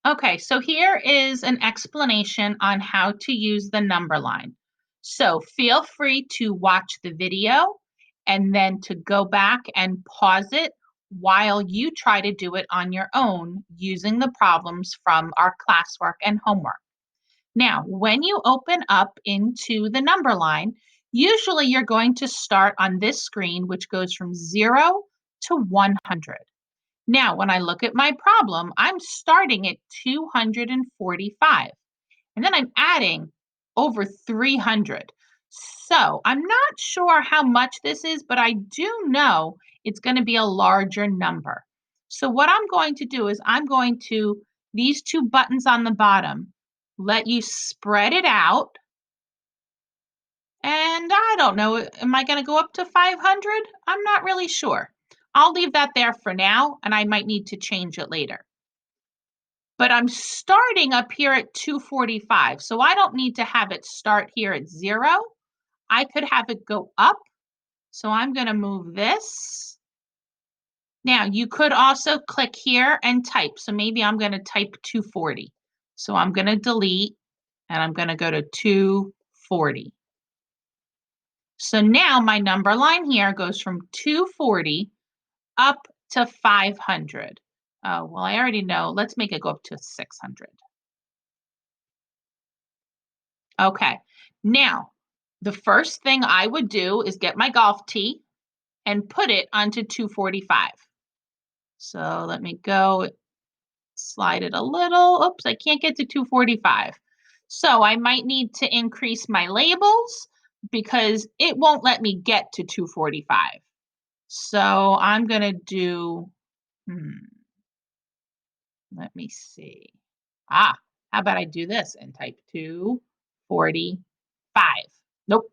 Okay, so here is an explanation on how to use the number line. So feel free to watch the video and then to go back and pause it while you try to do it on your own using the problems from our classwork and homework. Now, when you open up into the number line, usually you're going to start on this screen, which goes from 0 to 100. Now, when I look at my problem, I'm starting at 245, and then I'm adding over 300. So I'm not sure how much this is, but I do know it's going to be a larger number. So what I'm going to do is I'm going to, these two buttons on the bottom, let you spread it out. And I don't know, am I going to go up to 500? I'm not really sure. I'll leave that there for now, and I might need to change it later. But I'm starting up here at 245, so I don't need to have it start here at 0. I could have it go up, so I'm going to move this. Now, you could also click here and type, so maybe I'm going to type 240. So I'm going to delete, and I'm going to go to 240. So now my number line here goes from 240 up to 500. Oh, well, I already know. Let's make it go up to 600. Okay. Now, the first thing I would do is get my golf tee and put it onto 245. So let me go slide it a little. Oops, I can't get to 245. So I might need to increase my labels because it won't let me get to 245. So I'm going to do, let me see. How about I do this and type 245. Nope,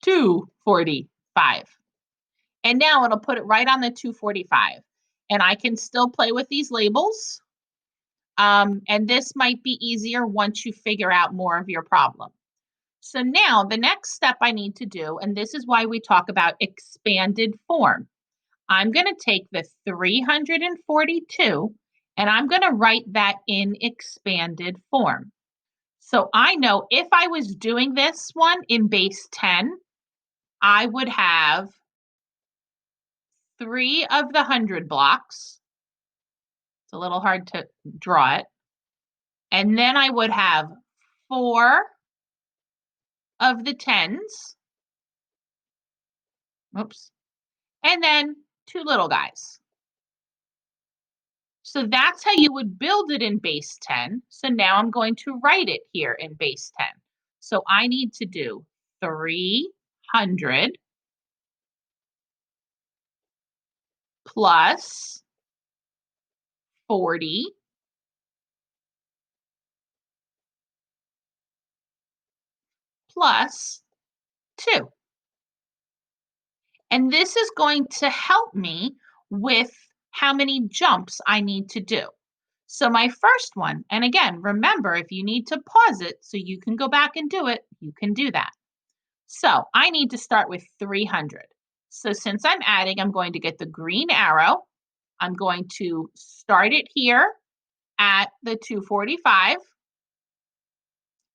245. And now it'll put it right on the 245. And I can still play with these labels. And this might be easier once you figure out more of your problem. So now the next step I need to do, and this is why we talk about expanded form. I'm going to take the 342 and I'm going to write that in expanded form. So I know if I was doing this one in base 10, I would have 3 of the 100 blocks. It's a little hard to draw it. And then I would have 4 of the 10s. Oops. And then 2 little guys. So that's how you would build it in base 10. So now I'm going to write it here in base 10. So I need to do 300 plus 40 plus 2. And this is going to help me with how many jumps I need to do. So my first one, and again, remember, if you need to pause it so you can go back and do it, you can do that. So I need to start with 300. So since I'm adding, I'm going to get the green arrow. I'm going to start it here at the 245.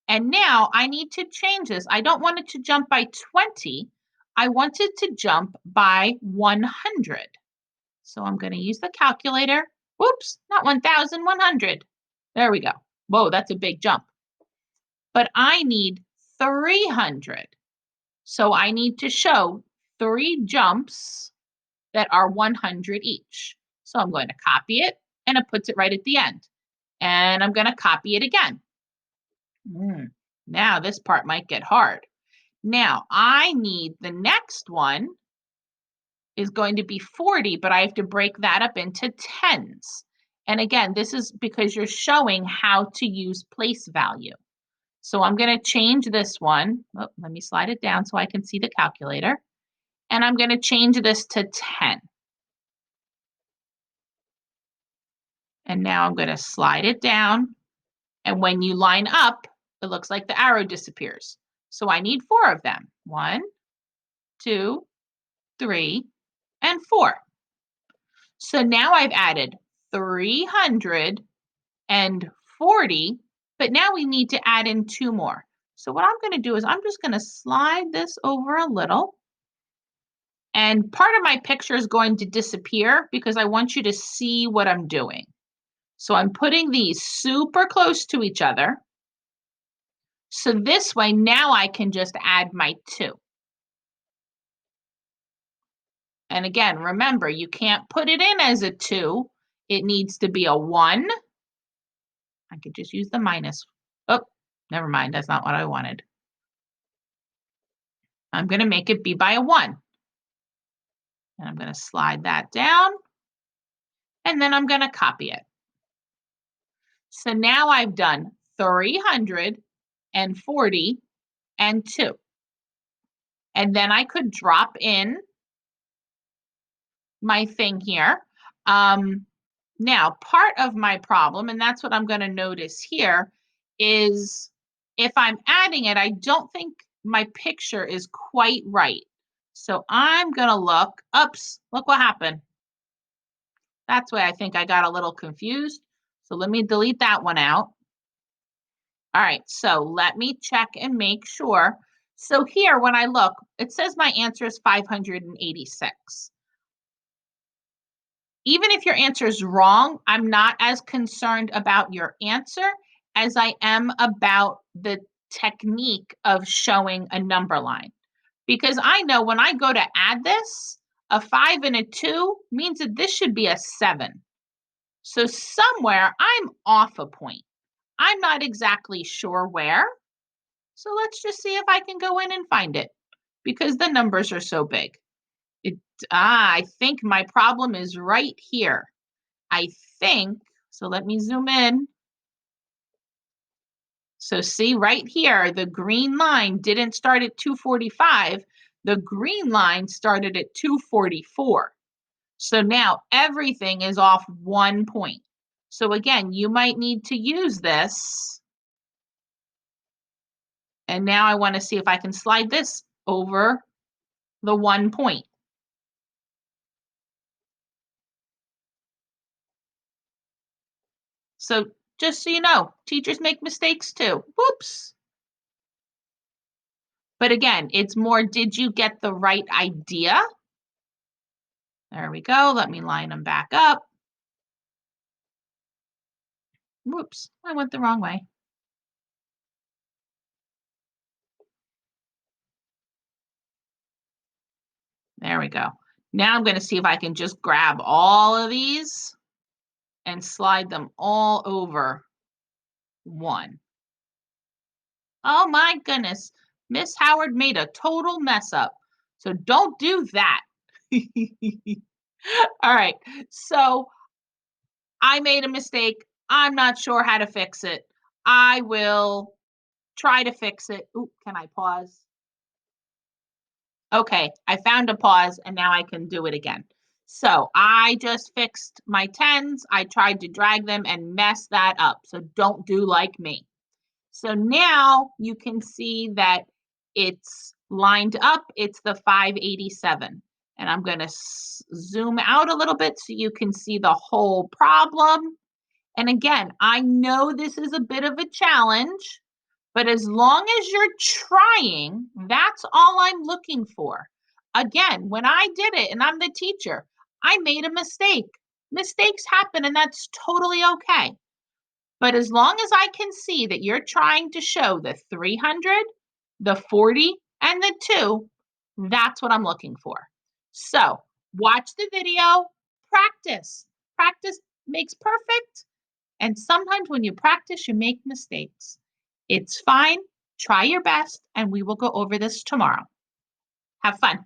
And now I need to change this. I don't want it to jump by 20. I want it to jump by 100. So I'm going to use the calculator. Whoops, not 1,100. There we go. Whoa, that's a big jump. But I need 300. So I need to show 3 jumps that are 100 each. So I'm going to copy it, and it puts it right at the end. And I'm going to copy it again. Now this part might get hard. Now I need the next one is going to be 40, but I have to break that up into tens. And again, this is because you're showing how to use place value. So I'm going to change this one. Oh, let me slide it down so I can see the calculator. And I'm going to change this to 10. And now I'm going to slide it down. And when you line up, it looks like the arrow disappears. So I need 4 of them. 1, 2, 3, and 4. So now I've added 300 and 40, but now we need to add in 2 more. So what I'm going to do is I'm just going to slide this over a little. And part of my picture is going to disappear because I want you to see what I'm doing. So I'm putting these super close to each other. So this way, now I can just add my 2. And again, remember, you can't put it in as a 2. It needs to be a 1. I could just use the minus. Oh, never mind. That's not what I wanted. I'm going to make it be by a 1. And I'm going to slide that down. And then I'm going to copy it. So now I've done 340 and 2. And then I could drop in my thing here. Now, part of my problem, and that's what I'm going to notice here, is if I'm adding it, I don't think my picture is quite right. So I'm going to look, oops, look what happened. That's why I think I got a little confused. So let me delete that one out. All right, so let me check and make sure. So here, when I look, it says my answer is 586. Even if your answer is wrong, I'm not as concerned about your answer as I am about the technique of showing a number line. Because I know when I go to add this, a 5 and a 2 means that this should be a 7. So somewhere I'm off a point. I'm not exactly sure where. So let's just see if I can go in and find it because the numbers are so big. I think my problem is right here. I think, so let me zoom in. So see right here, the green line didn't start at 245. The green line started at 244. So now everything is off 1 point. So again, you might need to use this. And now I want to see if I can slide this over the 1 point. So just so you know, teachers make mistakes too. Whoops. But again, it's more, did you get the right idea? There we go. Let me line them back up. Whoops, I went the wrong way. There we go. Now I'm going to see if I can just grab all of these and slide them all over 1. Oh my goodness. Miss Howard made a total mess up. So don't do that. All right. So I made a mistake. I'm not sure how to fix it. I will try to fix it. Ooh, can I pause? Okay, I found a pause and now I can do it again. So I just fixed my 10s. I tried to drag them and mess that up. So don't do like me. So now you can see that it's lined up. It's the 587. And I'm going to zoom out a little bit so you can see the whole problem. And again, I know this is a bit of a challenge, but as long as you're trying, that's all I'm looking for. Again, when I did it and I'm the teacher, I made a mistake. Mistakes happen and that's totally okay. But as long as I can see that you're trying to show the 300, the 40, and the 2, that's what I'm looking for. So watch the video, practice. Practice makes perfect. And sometimes when you practice, you make mistakes. It's fine. Try your best, and we will go over this tomorrow. Have fun.